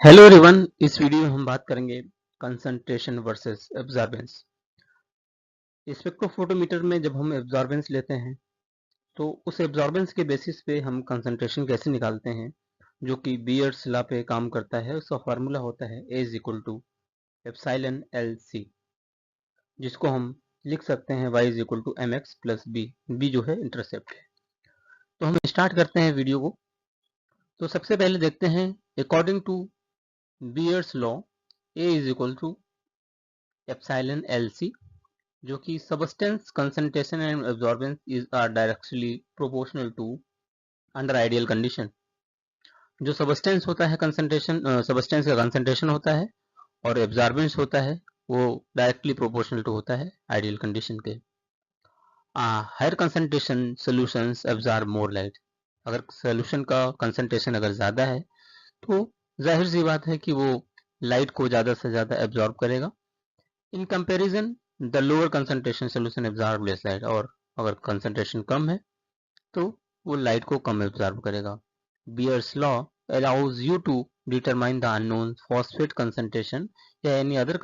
Hello everyone, इस video में हम बात करेंगे कंसंट्रेशन वर्सेस एब्जॉर्बेंस। स्पेक्ट्रोफोटोमीटर में जब हम एब्जॉर्बेंस लेते हैं तो उस एब्जॉर्बेंस के बेसिस पे हम कंसंट्रेशन कैसे निकालते हैं, जो कि बीयर्स लॉ पे काम करता है। उसका फार्मूला होता है A is equal to epsilon L C, जिसको हम लिख सकते हैं Y is equal to m x plus b जो है इंटरसेप्ट है। तो हम स्टार्ट करते हैं वीडियो को। तो सबसे पहले देखते हैं, according to Beer's law A is equal to epsilon L C, जो कि substance concentration and absorbance is are directly proportional to under ideal condition. जो सबस्टेंस होता है कंसंट्रेशन, सबस्टेंस का कंसंट्रेशन होता है और एब्जॉर्बेंस होता है, वो डायरेक्टली प्रोपोर्शनल टू होता है आइडियल कंडीशन के। Higher concentration solutions absorb more light. अगर सोल्यूशन का कंसंट्रेशन अगर ज़्यादा है तो जाहिर सी बात है कि वो लाइट को ज़्यादा से ज़्यादा एब्जॉर्ब करेगा। In comparison the lower concentration solution absorb less light, और अगर कंसंट्रेशन कम है तो वो लाइट को कम एब्जॉर्ब करेगा। Beer's law allows you to determine the unknown phosphate concentration या any other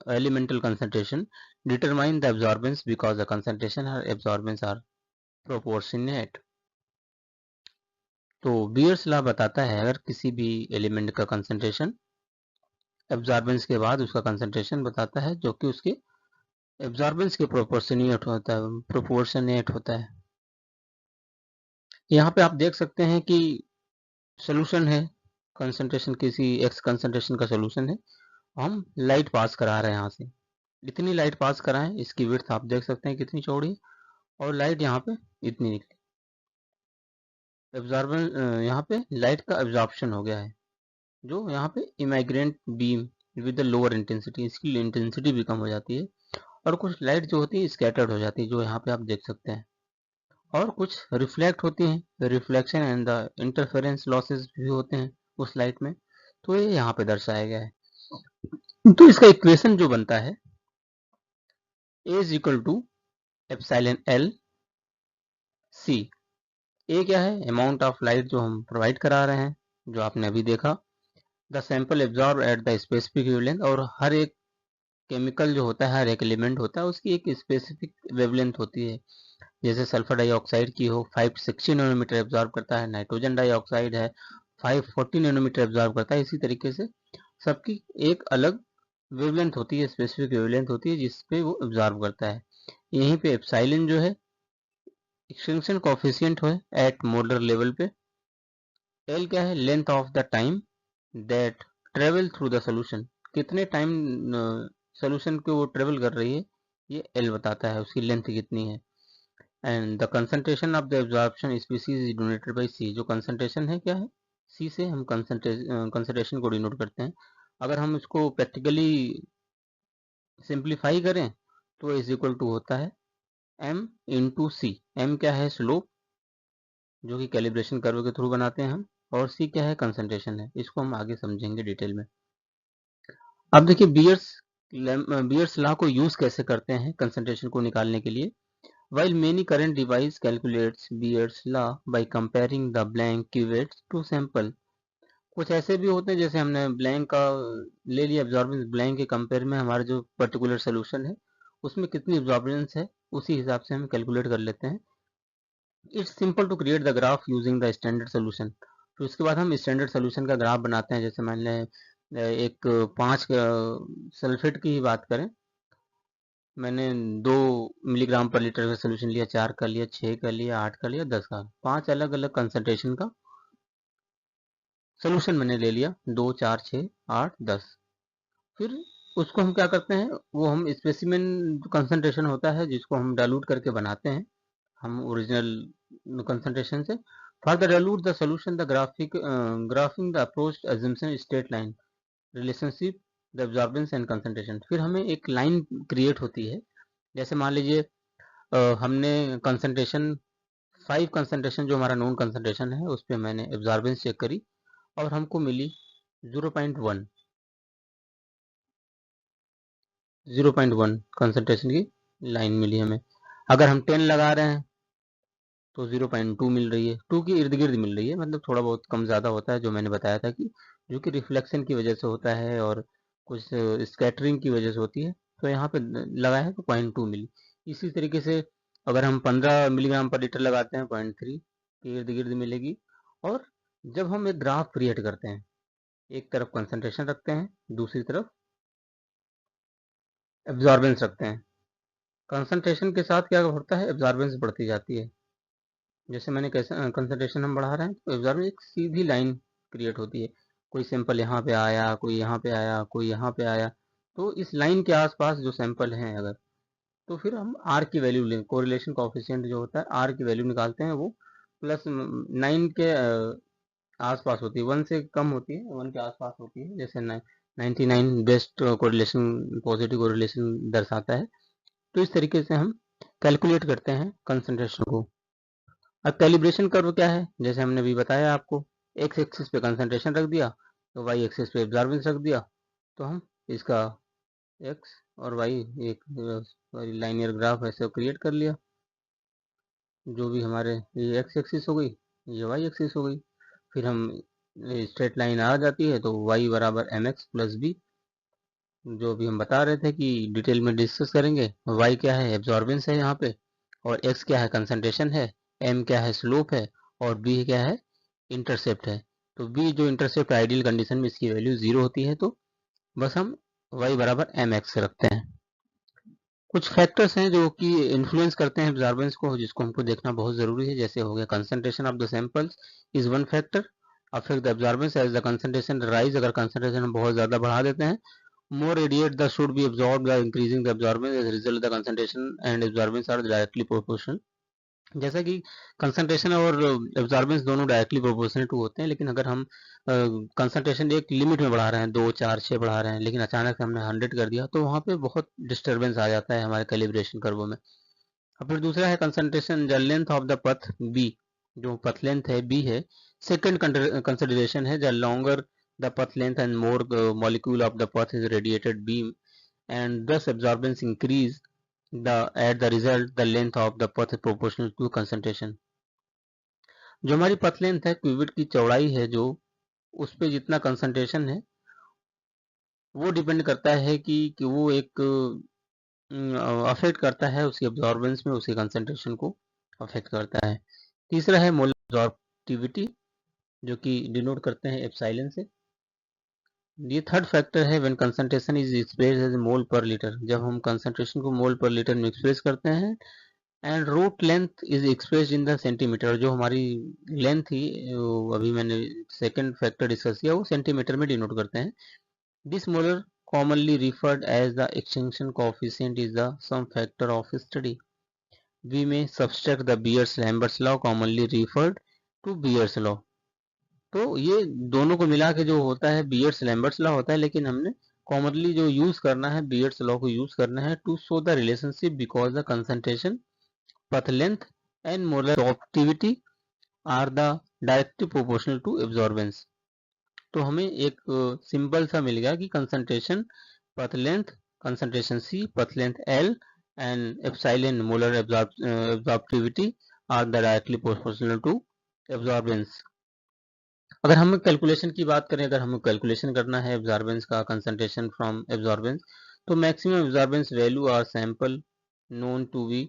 elemental concentration, determine the absorbance because the concentration or absorbance are proportionate। तो बियर्स लॉ बताता है अगर किसी भी एलिमेंट का कंसंट्रेशन एब्जॉर्बेंस के बाद उसका कंसंट्रेशन बताता है, जो कि उसके एब्जॉर्बेंस के प्रोपोर्शनेट होता है। यहाँ पे आप देख सकते हैं कि सोल्यूशन है, कंसंट्रेशन किसी एक्स कंसंट्रेशन का सोल्यूशन है, हम लाइट पास करा रहे हैं। यहाँ से इतनी लाइट पास कराएं, इसकी विड्थ आप देख सकते हैं कितनी चौड़ी है, और लाइट यहाँ पे इतनी निकली। एब्जॉर्बेंस यहाँ पे लाइट का एब्जॉर्प्शन हो गया है, जो यहाँ पे इमाइग्रेंट बीम विद लोअर इंटेंसिटी, इसकी इंटेंसिटी भी कम हो जाती है, और कुछ लाइट जो होती है स्कैटर्ड हो जाती है, जो यहाँ पे आप देख सकते हैं, और कुछ रिफ्लेक्ट होती हैं। Reflection and the interference losses भी होते हैं उस लाइट में, तो ये यहाँ पे दर्शाया गया है। तो इसका इक्वेशन जो बनता है A is equal to epsilon L C. A क्या है? अमाउंट ऑफ लाइट जो हम प्रोवाइड करा रहे हैं, जो आपने अभी देखा। The sample absorb at the specific wavelength, और हर एक केमिकल जो होता है, हर एक एलिमेंट होता है, उसकी एक स्पेसिफिक वेवलेंथ होती है। जैसे सल्फर डाइऑक्साइड की हो 560 नैनोमीटर एब्जॉर्ब करता है, नाइट्रोजन डाइऑक्साइड है 540 नैनोमीटर एब्जॉर्ब करता है। इसी तरीके से सबकी एक अलग वेवलेंथ होती है, स्पेसिफिक वेवलेंथ होती है, जिसपे वो एब्जॉर्ब करता है। यहीं पे एप्सिलॉन जो है एक्सटिंक्शन कोफिशिएंट है एट मोलर लेवल पे। एल क्या है? Length of the time that travel through the solution, कितने टाइम सोल्यूशन को वो ट्रेवल कर रही है, ये एल बताता है, उसकी लेंथ कितनी है। And the concentration of the absorption species is denoted by C. जो कंसंट्रेशन है क्या है? सी से हम कंसंट्रेशन को डिनोट करते हैं। अगर हम इसको प्रैक्टिकली सिंप्लीफाई करें तो इज इक्वल टू होता है एम इंटू सी। एम क्या है? स्लोप, जो कि कैलिब्रेशन कर्व के थ्रू बनाते हैं हम, और सी क्या है? कंसंट्रेशन है। इसको हम आगे समझेंगे डिटेल में। अब देखिए बियर्स लॉ को यूज कैसे करते हैं कंसंट्रेशन को निकालने के लिए। While many current device calculates Beer's law by comparing the blank cuvettes to sample, कुछ ऐसे भी होते हैं जैसे हमने ब्लैंक का ले लिया एब्जॉर्बेंस, ब्लैंक के कंपेयर में हमारा जो पर्टिकुलर सोल्यूशन है उसमें कितनी एब्जॉर्बेंस है, उसी हिसाब से हम कैलकुलेट कर लेते हैं। It's simple to create the graph using the standard solution. तो इसके बाद हम स्टैंडर्ड सोल्यूशन का ग्राफ बनाते हैं। जैसे मान लें एक 5 सल्फेट की ही बात करें, मैंने 2 मिलीग्राम पर लीटर का सोल्यूशन लिया, 4 का लिया, 6 का लिया, 8 का लिया, 10 का, 5 अलग अलग कंसंट्रेशन का सोल्यूशन मैंने ले लिया, 2, 4, 6, 8, 10। फिर उसको हम क्या करते हैं, वो हम स्पेसिमेन कंसंट्रेशन होता है जिसको हम डाइल्यूट करके बनाते हैं हम ओरिजिनल कंसंट्रेशन से। Further dilute the solution the graphic the approach assumption straight line relationship the absorbance and concentration. फिर हमें एक लाइन क्रिएट होती है। जैसे मान लीजिए हमने कंसंट्रेशन 5 कंसंट्रेशन जो हमारा नॉन कंसंट्रेशन है उस पर मैंने एब्जॉर्बेंस चेक करी और हमको मिली 0.1 कंसंट्रेशन की लाइन मिली हमें। अगर हम 10 लगा रहे हैं तो 0.2 मिल रही है, 2 के इर्द गिर्द मिल रही है, मतलब थोड़ा बहुत कम ज़्यादा होता है, जो मैंने बताया था कि जो कि रिफ्लेक्शन की वजह से होता है और कुछ स्कैटरिंग की वजह से होती है। तो यहाँ पे लगाया है तो 0.2 मिली। इसी तरीके से अगर हम 15 मिलीग्राम पर लीटर लगाते हैं 0.3 की इर्द गिर्द मिलेगी। और जब हम एक ग्राफ क्रिएट करते हैं, एक तरफ कंसंट्रेशन रखते हैं, दूसरी तरफ एब्जॉर्बेंस रखते हैं, कंसंट्रेशन के साथ क्या होता है, एब्जॉर्बेंस बढ़ती जाती है। जैसे मैंने कैसे कंसंट्रेशन हम बढ़ा रहे हैं तो एब्जॉर्बेंस एक सीधी लाइन क्रिएट होती है। कोई सैंपल यहाँ पे आया, कोई यहाँ पे आया, कोई यहाँ पे आया, तो इस लाइन के आसपास जो सैंपल हैं अगर, तो फिर हम आर की वैल्यू लें, कोरिलेशन कोएफिशिएंट जो होता है आर की वैल्यू निकालते हैं, वो +9 के आसपास होती है, 1 से कम होती है, 1 के आसपास होती है। जैसे 99 बेस्ट कोरिलेशन, पॉजिटिव कोरिलेशन दर्शाता है। तो इस तरीके से हम कैलकुलेट करते हैं कंसंट्रेशन को। अब कैलिब्रेशन कर्व क्या है, जैसे हमने अभी बताया आपको, एक्स एक्सिस पे कंसंट्रेशन रख दिया, तो वाई एक्सिस पे एब्जॉर्बेंस रख दिया, तो हम इसका एक्स और वाई एक लाइनियर ग्राफ ऐसे क्रिएट कर लिया। जो भी हमारे ये एक्स एक्सिस हो गई, ये वाई एक्सिस हो गई, फिर हम स्ट्रेट लाइन आ जाती है तो वाई बराबर एम एक्स प्लस बी, जो भी हम बता रहे थे कि डिटेल में डिस्कस करेंगे। y क्या है, एब्जॉर्बेंस है यहाँ पे, और x क्या है, कंसंट्रेशन है, m क्या है, स्लोप है, और b क्या है, इंटरसेप्ट है। तो b जो इंटरसेप्ट आइडियल कंडीशन में इसकी वैल्यू 0 होती है, तो बस हम y बराबर mx रखते हैं। कुछ फैक्टर्स हैं जो कि इन्फ्लुएंस करते हैं एब्जॉर्बेंस को, जिसको हमको देखना बहुत ज़रूरी है। जैसे हो गया concentration of the samples is one factor affect the absorbance as the concentration rise. अगर कंसंट्रेशन हम बहुत ज़्यादा बढ़ा देते हैं, more radiate the should be absorbed by increasing the absorbance. As a result the concentration and absorbance are directly proportional. जैसा कि concentration और एब्जॉर्बेंस दोनों डायरेक्टली प्रोपोर्शनल टू होते हैं, लेकिन अगर हम कंसंट्रेशन एक लिमिट में बढ़ा रहे हैं, 2 4 6 बढ़ा रहे हैं, लेकिन अचानक से हमने 100 कर दिया, तो वहाँ पे बहुत डिस्टर्बेंस आ जाता है हमारे कैलिब्रेशन कर्वों में। और फिर दूसरा है concentration the length of the path b, जो पथ लेंथ है बी है। सेकेंड कंसिडरेशन है the longer the path length and more molecule of the path is radiated beam and thus absorbance increase at the result the length of the path is proportional to concentration. जो हमारी पथ length है, qubit की चौड़ाई है, जो उस पे जितना कंसंट्रेशन है वो डिपेंड करता है कि वो एक अफेक्ट करता है उसकी एब्जॉर्बेंस में, उसके कंसंट्रेशन को अफेक्ट करता है। तीसरा है मोलर एब्जॉर्बिविटी, जो कि डिनोट करते हैं एप्सिलॉन से। ये थर्ड फैक्टर है when concentration is express as mole per litre, जब हम कंसंट्रेशन को मोल पर लीटर में एक्सप्रेस करते हैं। And root length is expressed in the centimetre, जो हमारी लेंथ थी अभी मैंने सेकंड फैक्टर डिस्कस किया, वो सेंटीमीटर में डिनोट करते हैं। This molar commonly referred as the extinction coefficient is the some factor of study. We may subtract the Beers-Lambert's law commonly referred to Beers law. तो ये दोनों को मिला के जो होता है बियर्स लैम्बर्ट्स लॉ होता है, लेकिन हमने कॉमनली जो यूज करना है बियर्स लॉ को यूज करना है to show the relationship because the concentration, path length and molar absorptivity are the directly proportional to absorbance. तो हमें एक सिंबल सा मिल गया कि concentration path length, concentration C, path length L and epsilon molar absorptivity are the directly proportional to absorbance. अगर हम calculation की बात करें, अगर हमें कैलकुलेशन करना है एब्जॉर्बेंस का, कंसंट्रेशन फ्रॉम एब्जॉर्बेंस, तो maximum absorbance value are sample known to be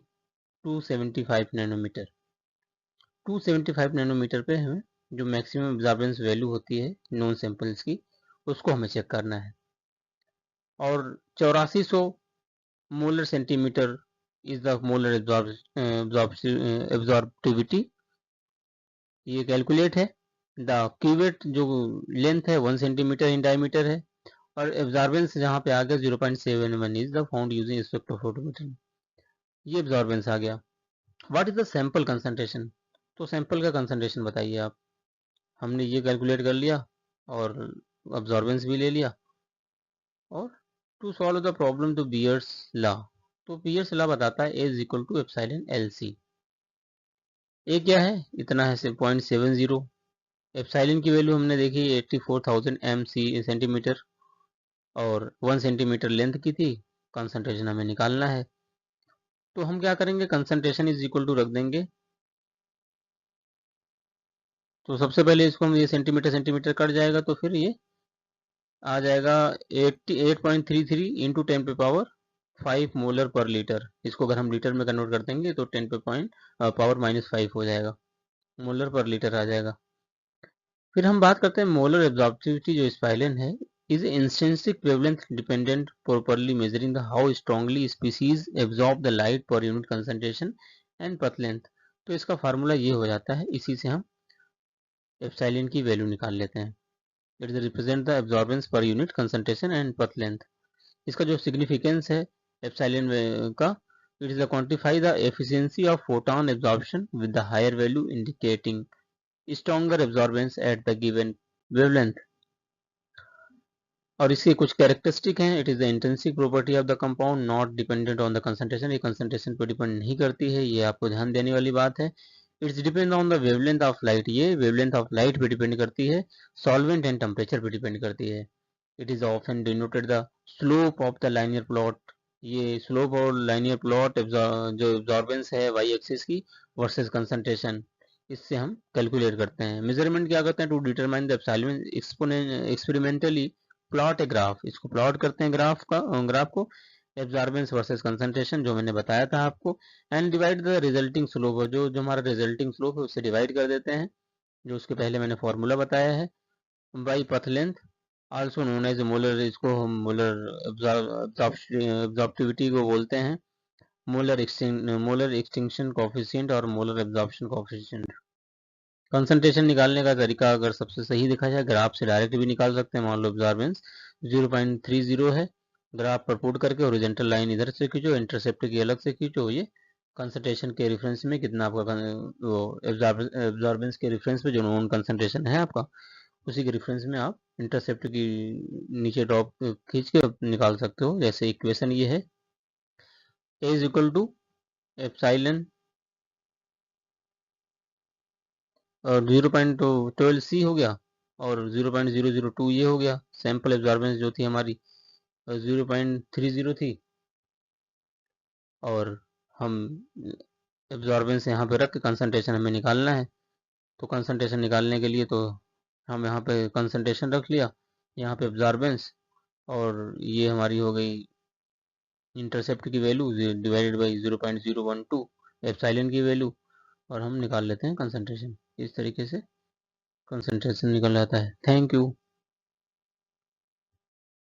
275 nanometre. 275 nanometre पे हमें जो मैक्सिमम एब्जॉर्बेंस वैल्यू होती है नॉन सैंपल्स की, उसको हमें चेक करना है। और 8400 molar centimetre is the molar एब्जॉर्बिविटी, ये कैलकुलेट है। द क्यूवेट जो लेंथ है 1 सेंटीमीटर इन डायमीटर है, और एब्जॉर्बेंस जहाँ पे आ गया 0.71 is the found using spectrophotometer, ये एब्जॉर्बेंस आ गया। What is the sample concentration, तो सैंपल का कंसंट्रेशन बताइए आप। हमने ये कैलकुलेट कर लिया और अब्जॉर्बेंस भी ले लिया। और टू सॉल्व द प्रॉब्लम तो बियर्स लॉ, तो बियर्स लॉ बताता है A is equal to epsilon LC। A क्या है, इतना है 0.70, एप्सिलॉन की वैल्यू हमने देखी 84,000 MC सेंटीमीटर, और 1 सेंटीमीटर लेंथ की थी, कंसंट्रेशन हमें निकालना है। तो हम क्या करेंगे, कंसंट्रेशन इज इक्वल टू रख देंगे। तो सबसे पहले इसको हम ये सेंटीमीटर सेंटीमीटर कट जाएगा, तो फिर ये आ जाएगा 88.33 इंटू 10 पे पावर 5 मोलर पर लीटर। इसको अगर हम लीटर में कन्वर्ट कर देंगे तो 10 पे पावर -5 हो जाएगा, मोलर पर लीटर आ जाएगा। फिर हम बात करते हैं मोलर एब्जॉर्प्टिविटी जो स्पाइलिन है, is intrinsic wavelength dependent properly measuring the how strongly species absorb the light per unit concentration and path length. तो इसका फार्मूला ये हो जाता है, इसी से हम एप्सिलॉन की वैल्यू निकाल लेते हैं। It is represent the absorbance per unit concentration and path length. इसका जो सिग्निफिकेंस है एप्सिलॉन का, it is quantify the efficiency of photon absorption with the higher value indicating stronger absorbance at the given wavelength। और इसके कुछ characteristic हैं। It is the intrinsic property of the compound not dependent on the concentration. ये concentration पर depend नहीं करती है, ये आपको ध्यान देने वाली बात है। It's depend on the wavelength of light, ये वेवलेंथ ऑफ लाइट पे डिपेंड करती है। सॉल्वेंट एंड टेम्परेचर पे डिपेंड करती है। It is often denoted the slope of the linear plot. ये स्लोप और लाइनियर प्लॉट जो एब्जॉर्बेंस है वाई एक्सिस की वर्सेस कंसंट्रेशन, इससे हम कैलकुलेट करते हैं। मेजरमेंट क्या करते हैं, to determine the epsilon experimentally plot a graph. इसको प्लॉट करते हैं ग्राफ को एब्जॉर्बेंस वर्सेस कंसंट्रेशन जो मैंने बताया था आपको, and divide the resulting slope. जो जो हमारा रिजल्टिंग स्लोप है उससे डिवाइड कर देते हैं, जो उसके पहले मैंने फॉर्मूला बताया है, by path length also known as molar. इसको हम मोलर एब्जॉर्प्टिविटी को बोलते हैं, मोलर एक्सटिंक्शन कोफिशिएंट और मोलर एब्जॉर्प्शन कोफिशिएंट। कंसंट्रेशन निकालने का तरीका अगर सबसे सही देखा जाए, ग्राफ से डायरेक्ट भी निकाल सकते हैं। मान लो एब्जॉर्बेंस 0.30 है, ग्राफ पर पुट करके ओरिजेंटल लाइन इधर से खींचो, इंटरसेप्ट की अलग से खींचो, ये कंसंट्रेशन के रेफरेंस में कितना आपका वो एब्जॉर्बेंस के रेफरेंस में जो नोन कंसंट्रेशन है आपका, उसी के रेफरेंस में आप इंटरसेप्ट की नीचे ड्रॉप खींच के निकाल सकते हो। जैसे इक्वेशन ये है, ए इज इक्वल टू एप्सिलॉन और 0.12 हो गया, और 0.002 ये हो गया। सैंपल एब्जॉर्बेंस जो थी हमारी 0.30 थी, और हम एब्जॉर्बेंस यहाँ पे रख के कंसंट्रेशन हमें निकालना है। तो कंसंट्रेशन निकालने के लिए तो हम यहाँ पे कंसंट्रेशन रख लिया, यहाँ पे एब्जॉर्बेंस, और ये हमारी हो गई इंटरसेप्ट की वैल्यू डिवाइडेड बाई 0.012 एप्सिलॉन की वैल्यू, और हम निकाल लेते हैं कंसंट्रेशन। इस तरीके से कंसंट्रेशन निकल जाता है। Thank you.